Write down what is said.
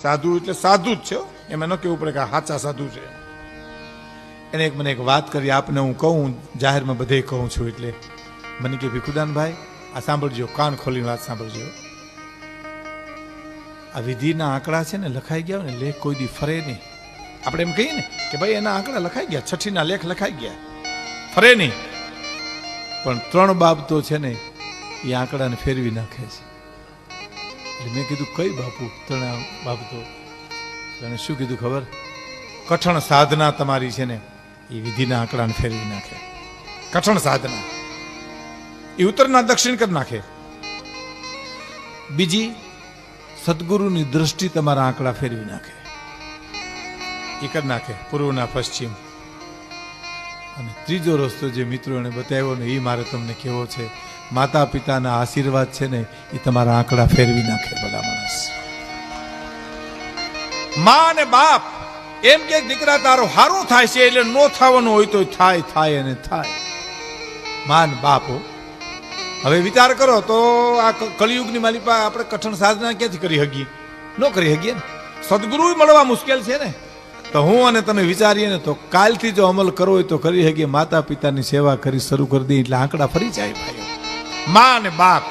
સાધુ એટલે સાધુ જ છે, એમાં ન કેવું પડે કે સાચા સાધુ છે. એને મને એક વાત કરી, આપને હું કહું જાહેરમાં બધે કહું છું, એટલે મને કે ભીખુદાનભાઈ આ સાંભળજો, કાન ખોલીને વાત સાંભળજો. આ વિધિના આંકડા છે ને લખાઈ ગયા ને લેખ કોઈ દી ફરે નહીં. આપણે એમ કહીએ ને કે ભાઈ એના આંકડા લખાઈ ગયા, છઠ્ઠીના લેખ લખાઈ ગયા, ફરે નહીં. પણ 3 બાબતો છે ને એ આંકડાને ફેરવી નાખે છે. એટલે મેં કીધું કઈ બાપુ 3 બાબતો? તને શું કીધું ખબર? કઠણ સાધના તમારી છે ને એ વિધિના આંકડાને ફેરવી નાખે. કઠણ સાધના એ ઉત્તરના દક્ષિણ કરી નાખે. બીજી, સદગુરુની દ્રષ્ટિ તમારા આંકડા ફેરવી નાખે, એ કરી નાખે પૂર્વના પશ્ચિમ. અને ત્રીજો રસ્તો જે મિત્રોને બતાવ્યો ને એ મારે તમને કહેવો છે, માતા પિતાના આશીર્વાદ છે ને એ તમારા આંકડા ફેરવી નાખે. બધા માણસ, મા અને બાપ એમ કે દીકરા તારો હારું થાય છે એટલે નો થવાનું હોય તો થાય, થાય અને થાય. મા અને બાપ. હવે વિચાર કરો તો આ કલિયુગની માલિપા આપણે કઠણ સાધના ક્યાંથી કરી શકીએ? ન કરી શકીએ ને. સદગુરુ મળવા મુશ્કેલ છે ને. તો હું અને તમે વિચારીએ ને તો કાલથી જો અમલ કરવો હોય તો કરી શકીએ. માતા પિતાની સેવા કરી શરૂ કરી દઈએ એટલે આંકડા ફરી જાય ભાઈઓ. મા અને બાપ